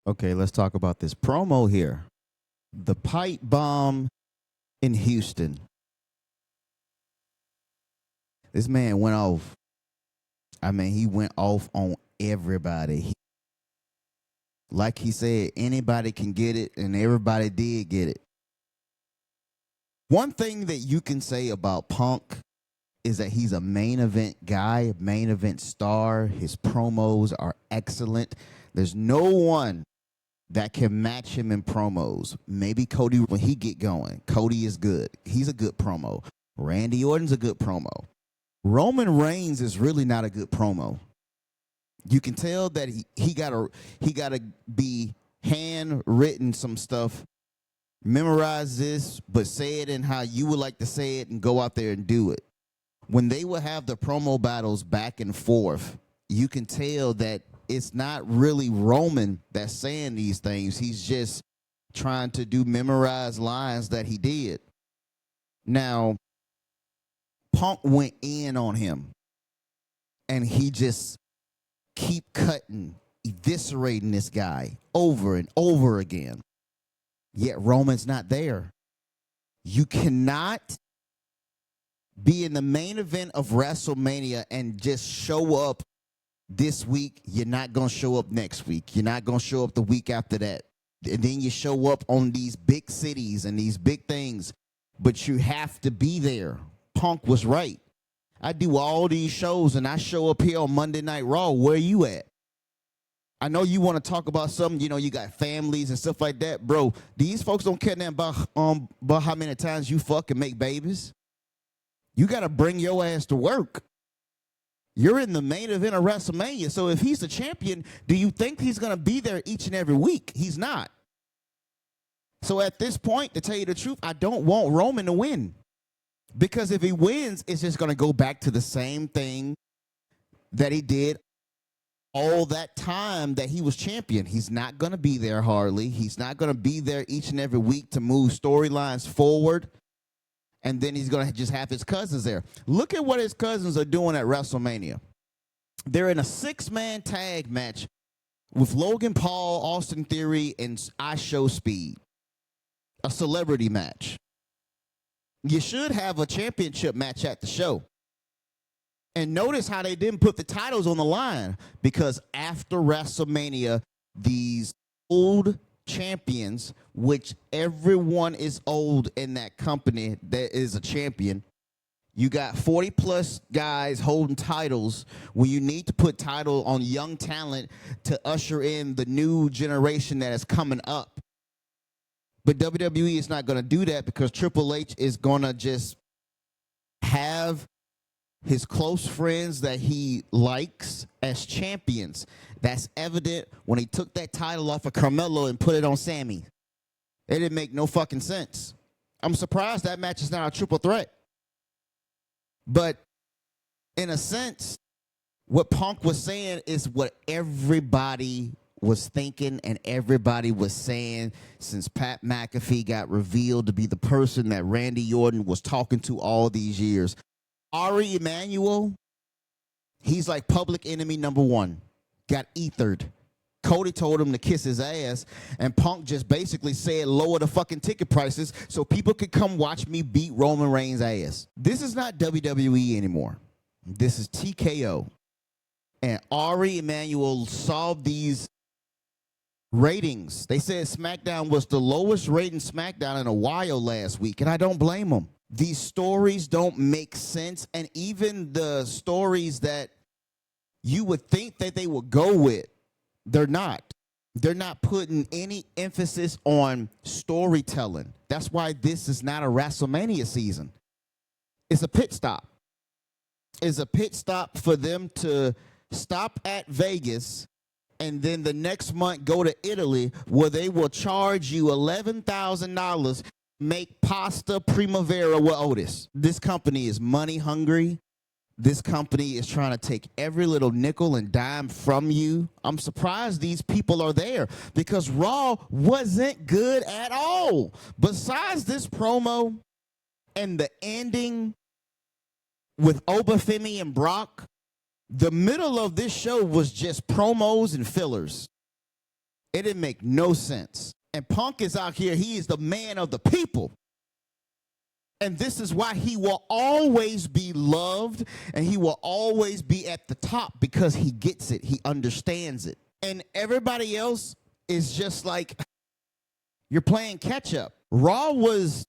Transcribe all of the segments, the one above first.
Okay, let's talk about this promo here. The pipe bomb in Houston. This man went off. I mean, he went off on everybody. Like he said, anybody can get it, and everybody did get it. One thing that you can say about Punk is that he's a main event guy, main event star. His promos are excellent. There's no one that can match him in promos. Maybe Cody when he get going. Cody is good. He's a good promo. Randy Orton's a good promo. Roman Reigns is really not a good promo. You can tell that he gotta be handwritten some stuff. Memorize this, but say it in how you would like to say it and go out there and do it. When they will have the promo battles back and forth, you can tell that it's not really Roman that's saying these things. He's just trying to do memorized lines that he did. Now, Punk went in on him, and he just keep cutting, eviscerating this guy over and over again. Yet Roman's not there. You cannot be in the main event of WrestleMania and just show up this week. You're not going to show up next week. You're not going to show up the week after that. And then you show up on these big cities and these big things, but you have to be there. Punk was right. I do all these shows and I show up here on Monday Night Raw. Where you at? I know you want to talk about something, you got families and stuff like that. Bro, these folks don't care nothing about how many times you fuck and make babies. You got to bring your ass to work. You're in the main event of WrestleMania. So if he's the champion, do you think he's going to be there each and every week? He's not. So at this point, to tell you the truth, I don't want Roman to win. Because if he wins, it's just going to go back to the same thing that he did all that time that he was champion. He's not going to be there hardly. He's not going to be there each and every week to move storylines forward. And then he's going to just have his cousins there. Look at what his cousins are doing at WrestleMania. They're in a 6-man tag match with Logan Paul, Austin Theory, and I Show Speed. A celebrity match. You should have a championship match at the show. And notice how they didn't put the titles on the line, because after WrestleMania, these old champions, which everyone is old in that company that is a champion, you got 40 plus guys holding titles when you need to put title on young talent to usher in the new generation that is coming up. But WWE is not going to do that, because Triple H is going to just have his close friends that he likes as champions. That's evident when he took that title off of Carmelo and put it on Sammy. It didn't make no fucking sense. I'm surprised that match is not a triple threat. But in a sense, what Punk was saying is what everybody was thinking and everybody was saying since Pat McAfee got revealed to be the person that Randy Orton was talking to all these years. Ari Emanuel, he's like public enemy number one. Got ethered. Cody told him to kiss his ass, and Punk just basically said lower the fucking ticket prices so people could come watch me beat Roman Reigns' ass. This is not WWE anymore. This is TKO. And Ari Emanuel saw these ratings. They said SmackDown was the lowest rating SmackDown in a while last week, and I don't blame them. These stories don't make sense, and even the stories that you would think that they would go with, they're not. They're not putting any emphasis on storytelling. That's why this is not a WrestleMania season. It's a pit stop. It's a pit stop for them to stop at Vegas and then the next month go to Italy, where they will charge you $11,000, make pasta primavera with Otis. This company is money hungry. This company is trying to take every little nickel and dime from you. I'm surprised these people are there, because Raw wasn't good at all. Besides this promo and the ending with Obafemi and Brock, the middle of this show was just promos and fillers. It didn't make no sense. And Punk is out here. He is the man of the people. And this is why he will always be loved and he will always be at the top, because he gets it. He understands it. And everybody else is just like, you're playing catch up. Raw was,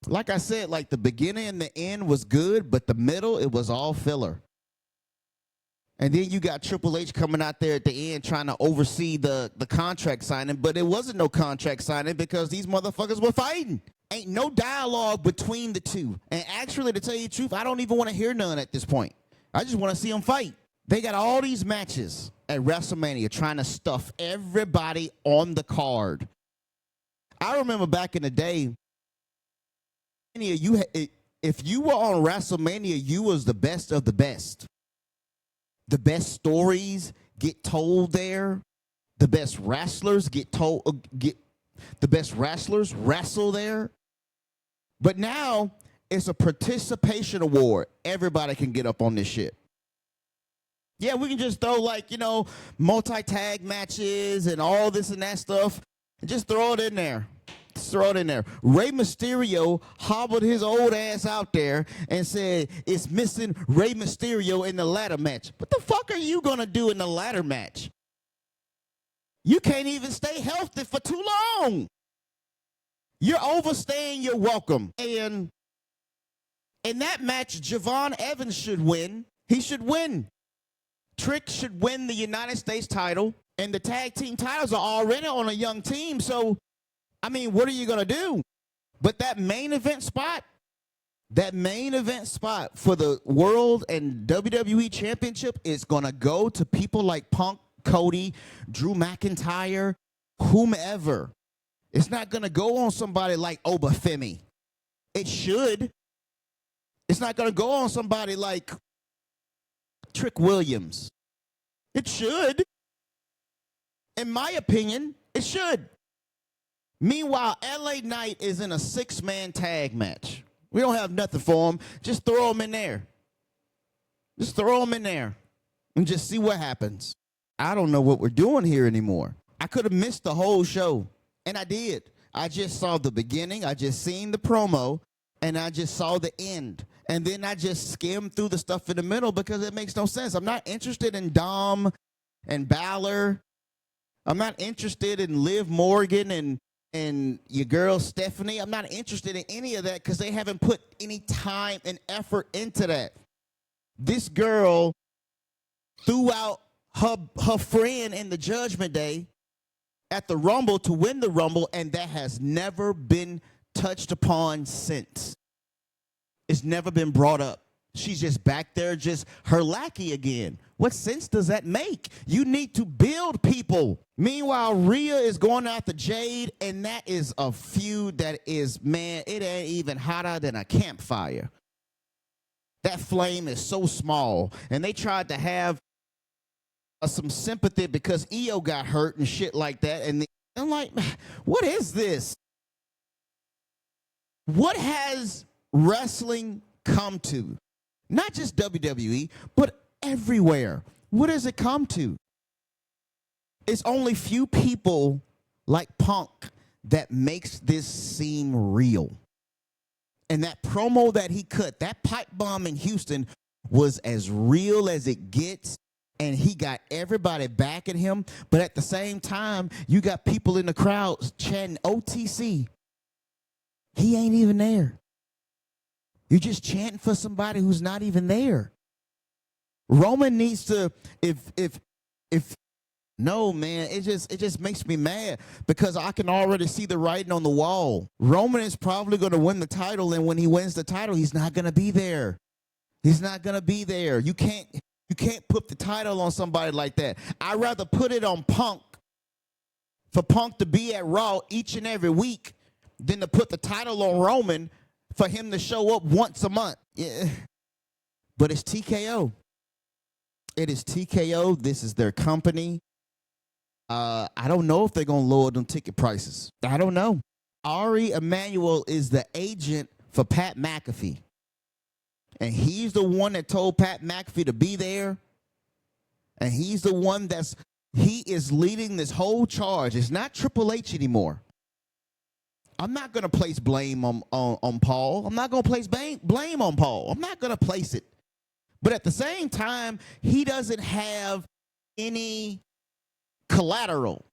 like I said, like the beginning and the end was good, but the middle, it was all filler. And then you got Triple H coming out there at the end trying to oversee the contract signing, but it wasn't no contract signing because these motherfuckers were fighting. Ain't no dialogue between the two. And actually, to tell you the truth, I don't even want to hear none at this point. I just want to see them fight. They got all these matches at WrestleMania trying to stuff everybody on the card. I remember back in the day, if you were on WrestleMania, you was the best of the best. The best stories get told there. The best wrestlers the best wrestlers wrestle there. But now it's a participation award. Everybody can get up on this shit. Yeah, we can just throw multi-tag matches and all this and that stuff. And just throw it in there. Throw it in there. Rey Mysterio hobbled his old ass out there and said, it's missing Rey Mysterio in the ladder match. What the fuck are you going to do in the ladder match? You can't even stay healthy for too long. You're overstaying your welcome. And in that match, Javon Evans should win. He should win. Trick should win the United States title. And the tag team titles are already on a young team. So, I mean, what are you going to do? But that main event spot for the World and WWE Championship is going to go to people like Punk, Cody, Drew McIntyre, whomever. It's not going to go on somebody like Obafemi. It should. It's not going to go on somebody like Trick Williams. It should. In my opinion, it should. Meanwhile, LA Knight is in a 6-man tag match. We don't have nothing for him. Just throw him in there. Just throw him in there and just see what happens. I don't know what we're doing here anymore. I could have missed the whole show, and I did. I just saw the beginning. I just seen the promo, and I just saw the end. And then I just skimmed through the stuff in the middle because it makes no sense. I'm not interested in Dom and Balor. I'm not interested in Liv Morgan and your girl Stephanie. I'm not interested in any of that because they haven't put any time and effort into that. This girl threw out her friend in the Judgment Day at the Rumble to win the Rumble, and that has never been touched upon since. It's never been brought up. She's just back there, just her lackey again. What sense does that make? You need to build people. Meanwhile, Rhea is going after Jade, and that is a feud that is, man, it ain't even hotter than a campfire. That flame is so small, and they tried to have some sympathy because Io got hurt and shit like that, and I'm like, what is this? What has wrestling come to? Not just WWE, but everywhere. What does it come to? It's only few people like Punk that makes this seem real. And that promo that he cut, that pipe bomb in Houston, was as real as it gets. And he got everybody backing him. But at the same time, you got people in the crowd chanting OTC. He ain't even there. You're just chanting for somebody who's not even there. Roman needs to, no, man, it just makes me mad because I can already see the writing on the wall. Roman is probably going to win the title, and when he wins the title, he's not going to be there. He's not going to be there. You can't put the title on somebody like that. I'd rather put it on Punk, for Punk to be at Raw each and every week, than to put the title on Roman for him to show up once a month. Yeah. But it's TKO. It is TKO. This is their company. I don't know if they're going to lower them ticket prices. I don't know. Ari Emanuel is the agent for Pat McAfee. And he's the one that told Pat McAfee to be there. And he's the one that's He is leading this whole charge. It's not Triple H anymore. I'm not going to place blame on Paul. I'm not going to place blame on Paul. I'm not going to place it. But at the same time, he doesn't have any collateral.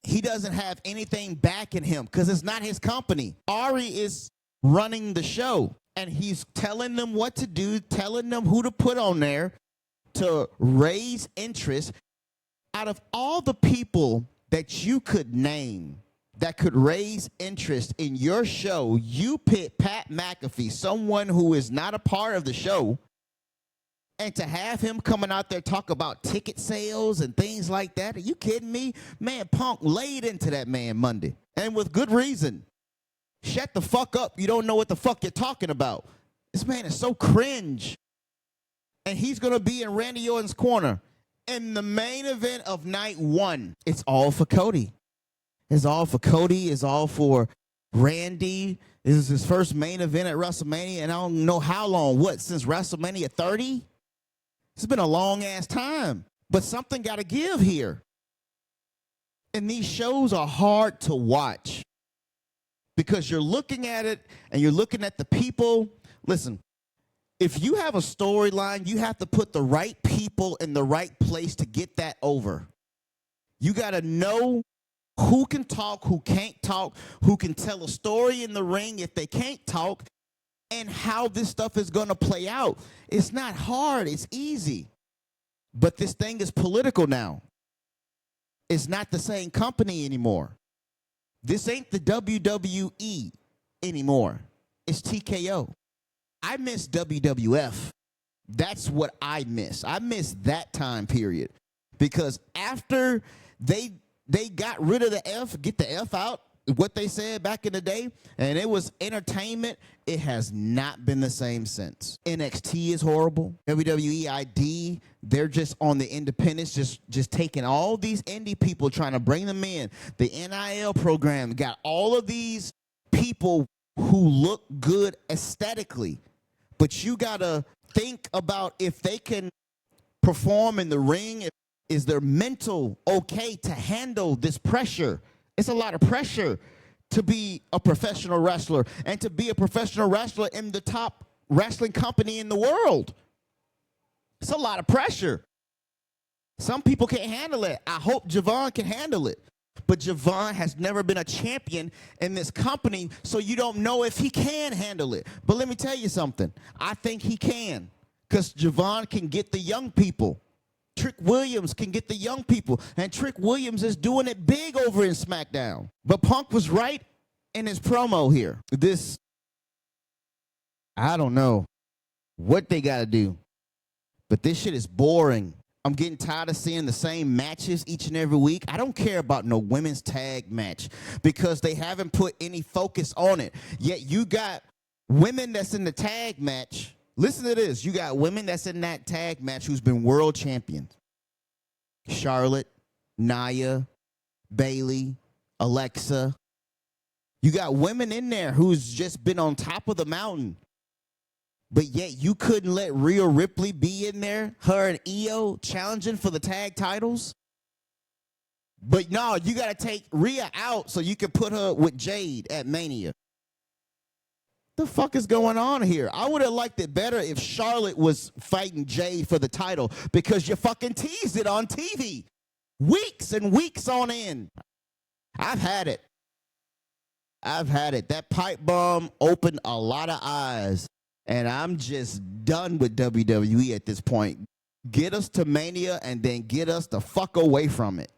He doesn't have anything backing him because it's not his company. Ari is running the show, and he's telling them what to do, telling them who to put on there to raise interest. Out of all the people that you could name that could raise interest in your show, you pick Pat McAfee, someone who is not a part of the show, and to have him coming out there talk about ticket sales and things like that. Are you kidding me? Man, Punk laid into that man Monday, and with good reason. Shut the fuck up. You don't know what the fuck you're talking about. This man is so cringe. And he's going to be in Randy Orton's corner. In the main event of night one, it's all for Cody. It's all for Cody. It's all for Randy. This is his first main event at WrestleMania, and I don't know how long. What, since WrestleMania 30? It's been a long-ass time. But something got to give here. And these shows are hard to watch because you're looking at it, and you're looking at the people. Listen. If you have a storyline, you have to put the right people in the right place to get that over. You got to know who can talk, who can't talk, who can tell a story in the ring if they can't talk, and how this stuff is going to play out. It's not hard. It's easy. But this thing is political now. It's not the same company anymore. This ain't the WWE anymore. It's TKO. I miss WWF. That's what I miss. I miss that time period. Because after they got rid of the F, get the F out, what they said back in the day, and it was entertainment, it has not been the same since. NXT is horrible. WWE ID, they're just on the independents, just taking all these indie people, trying to bring them in. The NIL program got all of these people who look good aesthetically. But you got to think about if they can perform in the ring. Is their mental okay to handle this pressure? It's a lot of pressure to be a professional wrestler and to be a professional wrestler in the top wrestling company in the world. It's a lot of pressure. Some people can't handle it. I hope Javon can handle it. But Javon has never been a champion in this company, so you don't know if he can handle it. But let me tell you something. I think he can, because Javon can get the young people. Trick Williams can get the young people, and Trick Williams is doing it big over in SmackDown. But Punk was right in his promo here. I don't know what they got to do, but this shit is boring. I'm getting tired of seeing the same matches each and every week. I don't care about no women's tag match because they haven't put any focus on it. Yet you got women that's in the tag match. Listen to this. You got women that's in that tag match who's been world champions. Charlotte, Nia, Bayley, Alexa. You got women in there who's just been on top of the mountain. But yet you couldn't let Rhea Ripley be in there, her and Io challenging for the tag titles. But no, you got to take Rhea out so you can put her with Jade at Mania. The fuck is going on here? I would have liked it better if Charlotte was fighting Jade for the title because you fucking teased it on TV. Weeks and weeks on end. I've had it. That pipe bomb opened a lot of eyes. And I'm just done with WWE at this point. Get us to Mania and then get us the fuck away from it.